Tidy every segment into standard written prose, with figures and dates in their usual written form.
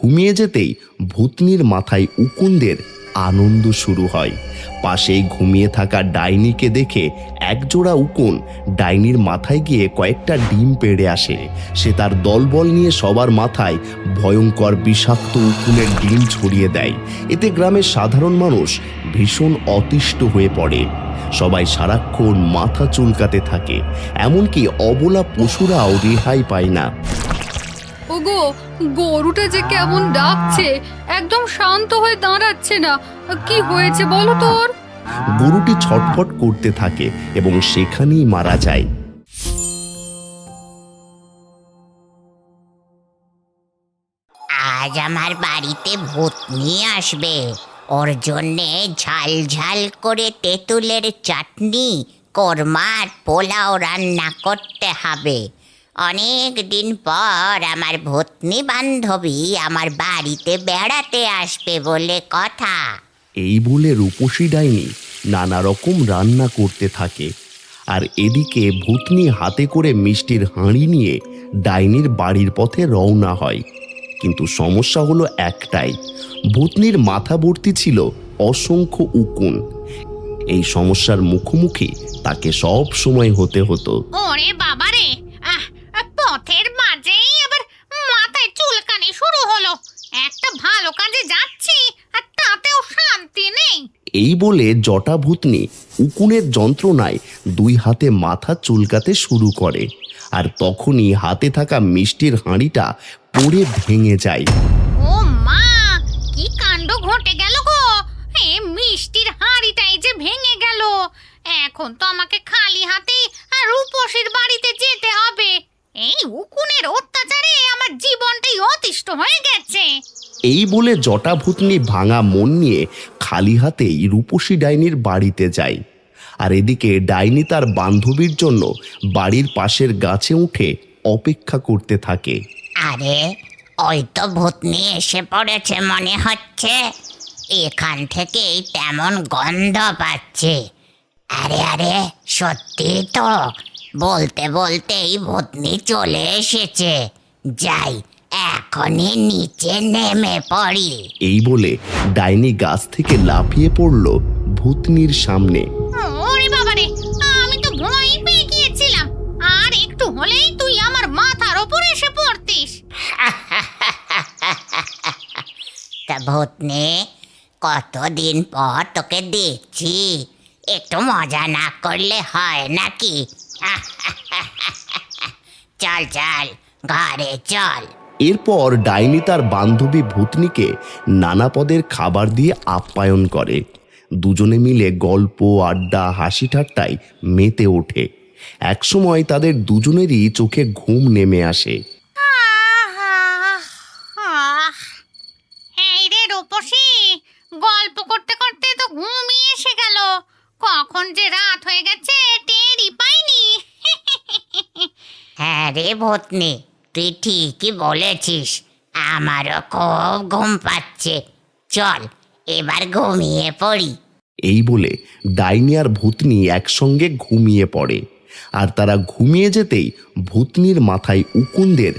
ঘুমিয়ে যেতেই ভূতনির মাথায় উকুনদের আনন্দ শুরু হয়। পাশেই ঘুমিয়ে থাকা ডাইনিকে দেখে একজোড়া উকুন ডাইনির মাথায় গিয়ে কয়েকটা ডিম পেড়ে আসে। সে তার দলবল নিয়ে সবার মাথায় ভয়ঙ্কর বিষাক্ত উকুনের ডিম ছড়িয়ে দেয়। এতে গ্রামের সাধারণ মানুষ ভীষণ অতিষ্ঠ হয়ে পড়ে। সবাই সারাক্ষণ মাথা চুলকাতে থাকে, এমনকি অবলা পশুরাও রেহাই পায় না। ওগো, গরুটা যে কেমন ডাকছে, একদম শান্ত হয়ে দাঁড়াচ্ছে না। কি হয়েছে বলো তোর? গরুটি ছটফট করতে থাকে এবং সেখানেই মারা যায়। আজ আমার বাড়িতে ভূতনি আসবে। ওর জন্যে ঝাল ঝাল করে তেঁতুলের চাটনি, কোরমা আর পোলাও রান্না করতে হবে। অনেক দিন পর আমার ভূতনি বান্ধবী আমার বাড়িতে বেড়াতে আসবে বলে কথা। এই বলে রূপসী ডাইনি নানা রকম রান্না করতে থাকে। আর এদিকে ভূতনি হাতে করে মিষ্টির হাঁড়ি নিয়ে ডাইনির বাড়ির পথে রওনা হয়। কিন্তু সমস্যা হলো একটাই, ভূতনির মাথা ভর্তি ছিল অসংখ্য উকুন। এই সমস্যার মুখোমুখি তাকে সব সময় হতে হতো। ওরে বাবারে, পথের মাঝেই আবার মাথায় চুলকানি শুরু হলো। একটা ভালো কাজে যাচ্ছি আর তাতেও শান্তি নেই। এই বলে জটা ভূতনি উকুনের যন্ত্রণায় দুই হাতে মাথা চুলকাতে শুরু করে। আর তখনই হাতে থাকা মিষ্টির হাঁড়িটা পড়ে ভেঙে যায়। ও মা, কি কাণ্ড ঘটে গেল গো! এ মিষ্টির হাঁড়িটাই যে ভেঙে গেল। এখন তো আমাকে খালি হাতেই আর রূপসীর বাড়িতে যেতে হবে। এই উকুনের অত্যাচারে আমার জীবনটাই অতিষ্ঠ হয়ে গেছে। এই বলে জটা ভূতনি ভাঙা মন নিয়ে খালি হাতেই রূপসী ডাইনির বাড়িতে যায়। আর এদিকে ডাইনি তার বান্ধবীর জন্য বাড়ির পাশের গাছে উঠে অপেক্ষা করতে থাকে। আরে, ওই তো ভূতনি এসে পড়েছে মনে হচ্ছে। এখান থেকেই তেমন গন্ধ পাচ্ছে। আরে আরে, সত্যি তো, বলতে বলতেই ভূতনি চলে এসেছে। যাই, এখনই নিচে নেমে পড়ি। এই বলে ডাইনি গাছ থেকে লাফিয়ে পড়ল ভূতনির সামনে। ওরে বাবারে, আমি তো ভয় পেয়ে গিয়েছিলাম। আর একটু হলেই তুই আমার মাথার ওপর এসে পড়তিস। তা ভূতনি, কতদিন পর তোকে দেখছি, একটু মজা না করলে হয় নাকি? চল চল, ঘরে চল। এরপর ডাইনি তার বান্ধবী ভূতনিকে নানা পদের খাবার দিয়ে আপ্যায়ন করে। দুজনে মিলে গল্প, আড্ডা, হাসি ঠাট্টায় মেতে ওঠে। একসময় তাদের দুজনেরই চোখে ঘুম নেমে আসে। এই রে রূপসী, গল্প করতে করতে তো ঘুমিয়ে এসে গেল। কখন যে রাত হয়ে গেছে টেরই পাইনি। হ্যাঁ রে ভূতনি, তুই ঠিকই বলেছিস। আমারও খুব ঘুম পাচ্ছে। চল, এবার ঘুমিয়ে পড়ি। এই বলে ডাইনি আর ভূতনি একসঙ্গে ঘুমিয়ে পড়ে। আর তারা ঘুমিয়ে যেতেই ভূতনির মাথায় উকুনদের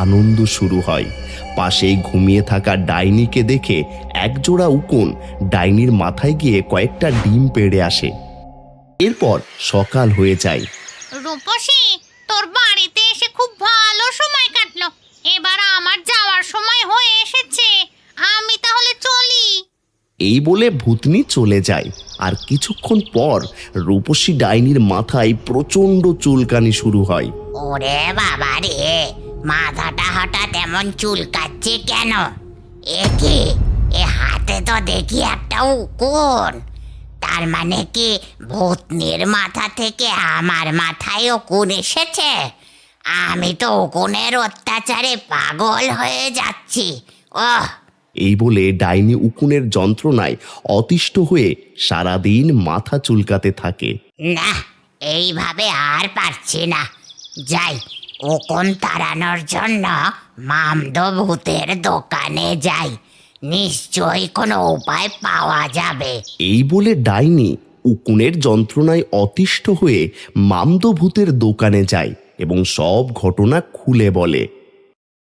আনন্দ শুরু হয়। পাশেই ঘুমিয়ে থাকা ডাইনিকে দেখে একজোড়া উকুন ডাইনির মাথায় গিয়ে কয়েকটা ডিম পেড়ে আসে। এরপর সকাল হয়ে যায়। রূপসী, তোর বাড়িতে এসে খুব ভালো সময় কাটলো। এবার আমার যাওয়ার সময় হয়ে এসেছে। আমি তাহলে চলি। এই বলে ভূতনি চলে যায়। আর কিছুক্ষণ পর রূপসী ডাইনির মাথায় প্রচণ্ড চুলকানি শুরু হয়। ওরে বাবা রে, মাথাটা হঠাৎ এমন চুলকাচ্ছে কেন? এ কি, এ হাতে তো দেখি একটা উকুন। তার মানে কি ভূতনির মাথা থেকে আমার মাথায় উকুন এসেছে? আমি তো উকুনের অত্যাচারে পাগল হয়ে যাচ্ছি। ওহ! এই বলে ডাইনি উকুনের যন্ত্রণায় অতিষ্ঠ হয়ে সারাদিন মাথা চুলকাতে থাকে। না, এইভাবে আর পারছি না। যাই, উকুন তাড়ানোর জন্য মামদো ভূতের দোকানে যাই। নিশ্চয়ই কোনো উপায় পাওয়া যাবে। এই বলে ডাইনি উকুনের যন্ত্রণায় অতিষ্ঠ হয়ে মামদো ভূতের দোকানে যায় এবং সব ঘটনা খুলে বলে।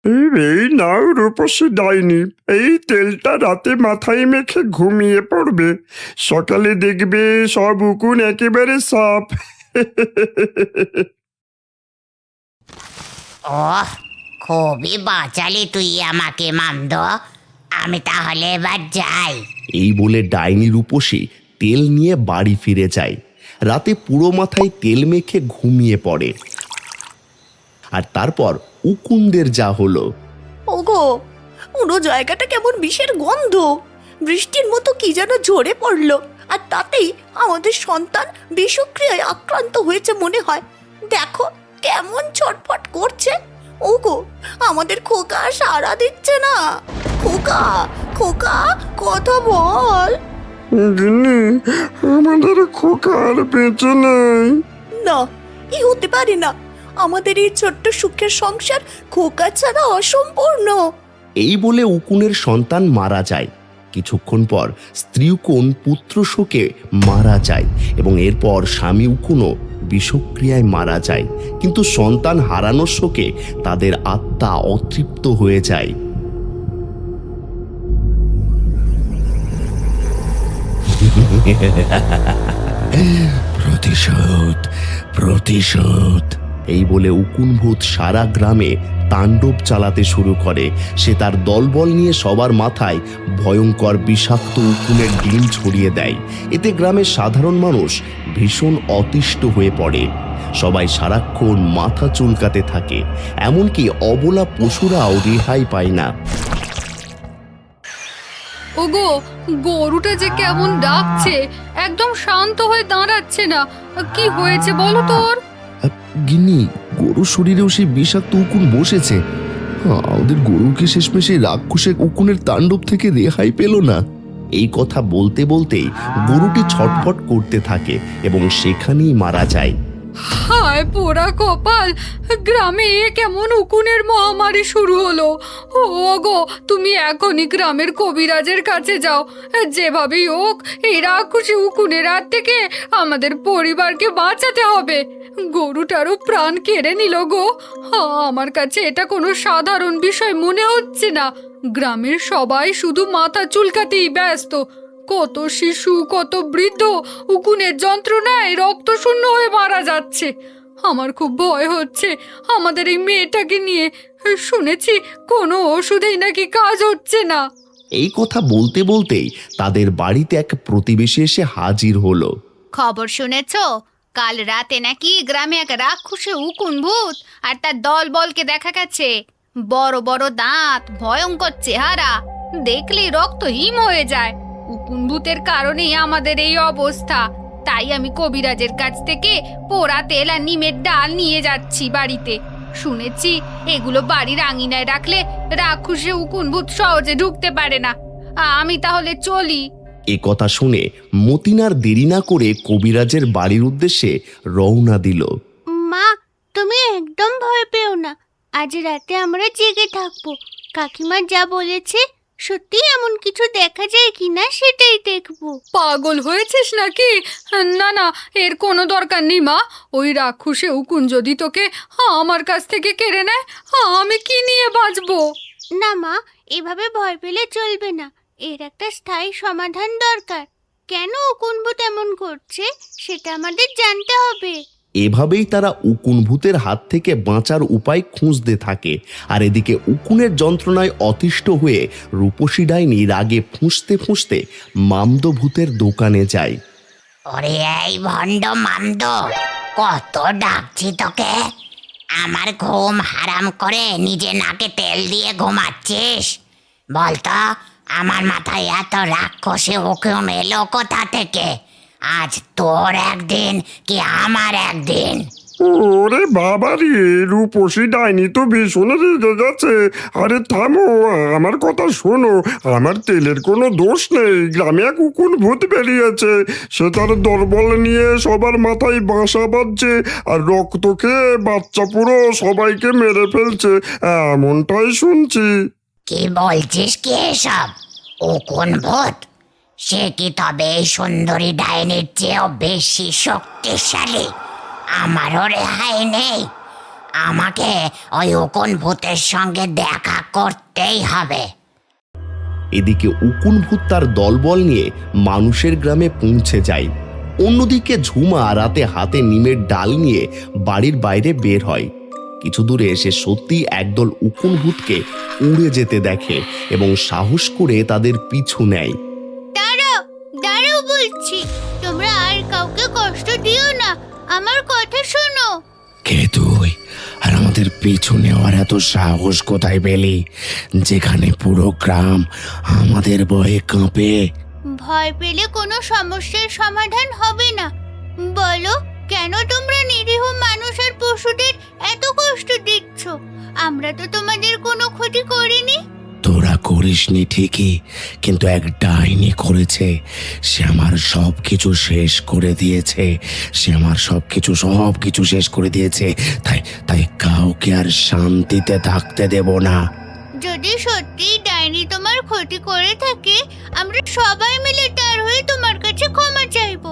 এই নাও রূপসী ডাইনি, এই তেলটা রাতে মাথায় মেখে ঘুমিয়ে পড়বে, সকালে দেখবে সব উকুন একেবারে সাফ। ওহ, খুবই বাঁচালি তুই আমাকে মামদ। আমি তাহলে এবার যাই। এই বলে ডাইনি রূপসী তেল নিয়ে বাড়ি ফিরে যায়। রাতে পুরো মাথায় তেল মেখে ঘুমিয়ে পড়ে। আর তারপর উকুনদের যা হলো। ওগো, পুরো জায়গাটা কেমন বিষের গন্ধ, বৃষ্টির মতো কি যেন ঝরে পড়লো, আর তাতেই আমাদের সন্তান বিষক্রিয়ায় আক্রান্ত হয়েছে মনে হয়। দেখো কেমন ছটফট করছে। ওগো, আমাদের খোকা সাড়া দিচ্ছে না। খোকা, খোকা, কথা বল। গিন্নি, আমাদের খোকা আর বেঁচে নেই। না, এ হতে পারে না। আমাদের এই ছোট্ট সুখের সংসার খোকা ছাড়া অসম্পূর্ণ। এই বলে উকুনের সন্তান মারা যায়। কিছুক্ষণ পর স্ত্রী উকুন পুত্র শোকে মারা যায় এবং এরপর স্বামী উকুনও বিষক্রিয়ায় মারা যায়। কিন্তু সন্তান হারানোর শোকে তাদের আত্মা অতৃপ্ত হয়ে যায়। প্রতিশোধ, প্রতিশোধ, এই বলে উকুন ভূত সারা গ্রামে তাণ্ডব চালাতে শুরু করে। সে তার দলবল নিয়ে সবার মাথায় ভয়ঙ্কর বিষাক্ত উকুনের ডিম ছড়িয়ে দেয়। এতে গ্রামের সাধারণ মানুষ ভীষণ অতিষ্ঠ হয়ে পড়ে। সবাই সারাক্ষণ মাথা চুলকাতে থাকে, এমনকি অবলা পশুরাও রেহাই পায় না। ওগো, গরুটা যে কেমন ডাকছে, একদম শান্ত হয়ে দাঁড়াচ্ছে না। কি হয়েছে বলো তোর? গিন্নি, গরুর শরীরেও সেই বিষাক্ত উকুন বসেছে। আমাদের গরুকে শেষমেশ এই রাক্ষসের উকুনের তাণ্ডব থেকে রেহাই পেল না। এই কথা বলতে বলতেই গরুটি ছটফট করতে থাকে এবং সেখানেই মারা যায়। হায় পোড়া কপাল, গ্রামে এ কেমন উকুনের মহামারী শুরু হলো। ওগো, তুমি এখনই গ্রামের কবিরাজের কাছে যাও। যেভাবেই হোক এই রাক্ষসী উকুনের হাত থেকে আমাদের পরিবারকে বাঁচাতে হবে। গরুটারও প্রাণ কেড়ে নিল গো। আমার কাছে এটা কোনো সাধারণ বিষয় মনে হচ্ছে না। গ্রামের সবাই শুধু মাথা চুলকাতেই ব্যস্ত। কত শিশু, কত বৃদ্ধ উকুনের যন্ত্রণায় রক্ত শূন্য হয়ে মারা যাচ্ছে। আমার খুব ভয় হচ্ছে আমাদের এই মেয়েটাকে নিয়ে। শুনেছি কোনো ওষুধেই নাকি কাজ হচ্ছে না। এই কথা বলতে বলতেই তাদের বাড়িতে এক প্রতিবেশী এসে হাজির হলো। খবর শুনেছো? কাল রাতে নাকি গ্রামে এক রাক্ষসে উকুন ভূত আর তার দল বলকে দেখা গেছে। বড় বড় দাঁত, ভয়ঙ্কর চেহারা, দেখলেই রক্ত হিম হয়ে যায়। উকুন ভূতের কারণেই আমাদের এই অবস্থা। তাই আমি কবিরাজের কাছ থেকে পোড়া তেল আর নিমের ডাল নিয়ে যাচ্ছি বাড়িতে। শুনেছি এগুলো বাড়ির আঙিনায় রাখলে রাক্ষসে উকুন ভূত সহজে ঢুকতে পারে না। আমি তাহলে চলি। এ কথা শুনে মতিনার দেরি না করে কবিরাজের বাড়ির উদ্দেশ্যে রওনা দিল। মা, তুমি একদম ভয় পেও না। আজ রাতে আমরা জেগে থাকবো। কাকিমা যা বলেছে সত্যি এমন কিছু দেখা যায় কিনা সেটাই দেখবো। পাগল হয়েছিস নাকি? না না, এর কোনো দরকার নেই মা। ওই রাক্ষসে উকুন যদি তোকে আমার কাছ থেকে কেড়ে নেয়, আমি কি নিয়ে বাঁচবো? না মা, এভাবে ভয় পেলে চলবে না। এর একটা স্থায়ী সমাধান দরকার। কেন উকুনভূত এমন করছে সেটা আমাদের জানতে হবে। এভাবেই তারা উকুন ভূতের হাত থেকে বাঁচার উপায় খুঁজতে থাকে। আর এদিকে উকুনের যন্ত্রণায় অতিষ্ঠ হয়ে রূপসী ডাইনি রাগে ফুঁসতে ফুঁসতে মামদো ভূতের দোকানে যায়। ওরে এই ভণ্ড মামদ, কত ডাকছি তোকে। আমার ঘুম হারাম করে নিজে নাকে তেল দিয়ে ঘুমাচ্ছিস। বলতো, আমার মাথায় এত রাক্ষসী উকুন এলো কোথা থেকে? আজ তোর একদিন কি আমার একদিন? ওরে বাবারে, রূপসী ডাইনি তো ভীষণ রেগে গেছে। আরে থামো, আমার কথা শোনো। আমার তেলের কোনো দোষ নেই। গ্রামে এক উকুন ভূত বেরিয়েছে। সে তার দলবল নিয়ে সবার মাথায় বাসা বাঁধছে আর রক্ত খেয়ে বাচ্চা পুরো সবাইকে মেরে ফেলছে, এমনটাই শুনছি। কি বলছিস কি এসব? উকুন ভূত? সে কি তবে এই সুন্দরী ডাইনির চেয়েও বেশি শক্তিশালী? আমারও রেহাই নেই। আমাকে ওই উকুন ভূতের সঙ্গে দেখা করতেই হবে। এদিকে উকুন ভূত তার দলবল নিয়ে মানুষের গ্রামে পৌঁছে যায়। অন্যদিকে ঝুমা রাতে হাতে নিমের ডাল নিয়ে বাড়ির বাইরে বের হয়। কিছু দূরে এসে সত্যি একদল উকুন ভূতকে উড়ে যেতে দেখে এবং সাহস করে তাদের পিছু নেয়। দাঁড়াও দাঁড়াও বলছি, তোমরা আর কাউকে কষ্ট দিও না, আমার কথা শোনো। কে তুই? আর আমাদের পিছু নেওয়ার এত সাহস কোথায় পেলি, যেখানে পুরো গ্রাম আমাদের ভয়ে কাঁপে? ভয় পেলে কোনো সমস্যার সমাধান হবে না। বলো, কেন তোমরা নিরীহ মানুষ আর পশুদের এত কষ্ট দিচ্ছ? আমরা তো তোমাদের কোনো ক্ষতি করিনি। তোরা করিসনি ঠিকই, কিন্তু এক ডাইনি করেছে। সে আমার সব কিছু শেষ করে দিয়েছে। সে আমার সব কিছু শেষ করে দিয়েছে। তাই কাউকে আর শান্তিতে থাকতে দেব না। যদি সত্যি ডাইনি তোমার ক্ষতি করে থাকে, আমরা সবাই মিলে তার হয়ে তোমার কাছে ক্ষমা চাইবো।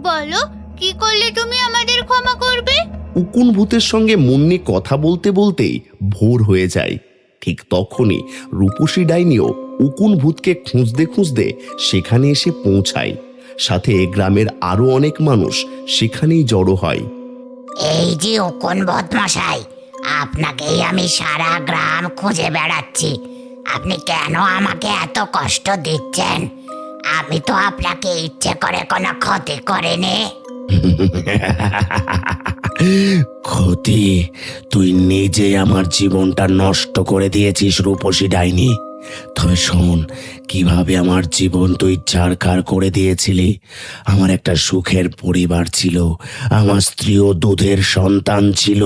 বলো, কি করলে তুমি আমাদের ক্ষমা করবে? উকুন ভূতের সঙ্গে মুন্নি কথা বলতে বলতেই ভোর হয়ে যায়। ঠিক তখনই রূপসী ডাইনিও উকুন ভূতকে খুঁজতে খুঁজতে সেখানে এসে পৌঁছায়। সাথে গ্রামের আরো অনেক মানুষ সেখানেই জড়ো হয়। এই যে উকুন বদমশাই, আপনাকেই আমি সারা গ্রাম খুঁজে বেড়াচ্ছি। আপনি কেন আমাকে এত কষ্ট দিচ্ছেন? আমি তো আপনাকে ইচ্ছে করে কোনো ক্ষতি করিনি। ক্ষতি? তুই নিজে আমার জীবনটা নষ্ট করে দিয়েছিস রূপসী ডাইনি। তবে শোন, কিভাবে আমার জীবন তুই ছারখার করে দিয়েছিলি। আমার একটা সুখের পরিবার ছিল, আমার স্ত্রীও দুধের সন্তান ছিল,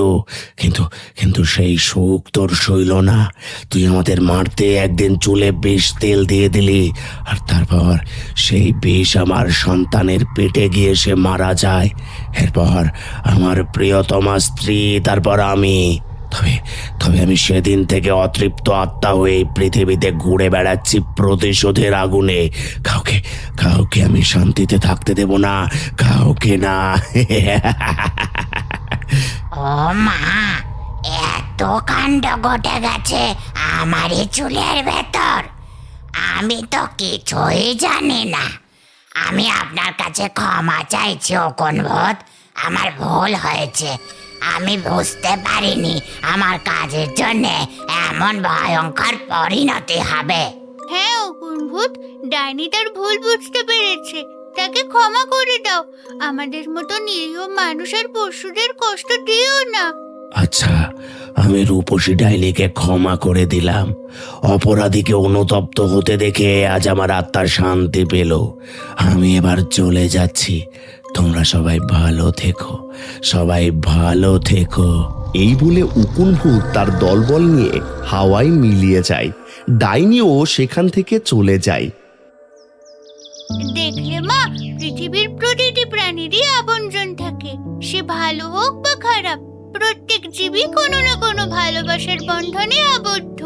কিন্তু সেই সুখ তোর সইল না। তুই আমাদের মারতে একদিন চুলে বিষ তেল দিয়ে দিলি, আর তারপর সেই বিষ আমার সন্তানের পেটে গিয়ে সে মারা যায়। এরপর আমার প্রিয়তমা স্ত্রী, তারপর আমি। তবে আমি সেদিন থেকে অতৃপ্ত আত্মা হয়ে এই পৃথিবীতে ঘুরে বেড়াচ্ছি প্রতিশোধের আগুনে। কাউকে আমি শান্তিতে থাকতে দেব না, কাউকে না। ও মা, এত কাণ্ড ঘটে গেছে আমারই চুলের ভেতর। আমি তো কিছুই জানি না। আমি আপনার কাছে ক্ষমা চাইছি উকুন ভূত, আমার ভুল হয়েছে। আমি বুঝতে পারিনি আমার কাজের জন্য এমন ভয়ঙ্কর পরিণতি হবে। হ্যাঁ উকুন ভূত, ডাইনি তার ভুল বুঝতে পেরেছে, তাকে ক্ষমা করে দাও। আমাদের মতো নিরীহ মানুষ আর পশুদের কষ্ট দিও না। আচ্ছা, আমি রূপসী ডাইনিকে ক্ষমা করে দিলাম। অপরাধীকে অনুতপ্ত হতে দেখে আজ আমার আত্মার শান্তি পেল। আমি এবার চলে যাচ্ছি। তোমরা সবাই ভালো থেকো, সবাই ভালো থেকো। এই বলে উকুন ভূত তার দলবল নিয়ে হাওয়ায় মিলিয়ে যায়। ডাইনিও সেখান থেকে চলে যায়। দেখলে মা, পৃথিবীর প্রতিটি প্রাণীরই আপনজন থাকে। সে ভালো হোক বা খারাপ, প্রত্যেক জীবই কোনো না কোনো ভালোবাসার বন্ধনে আবদ্ধ।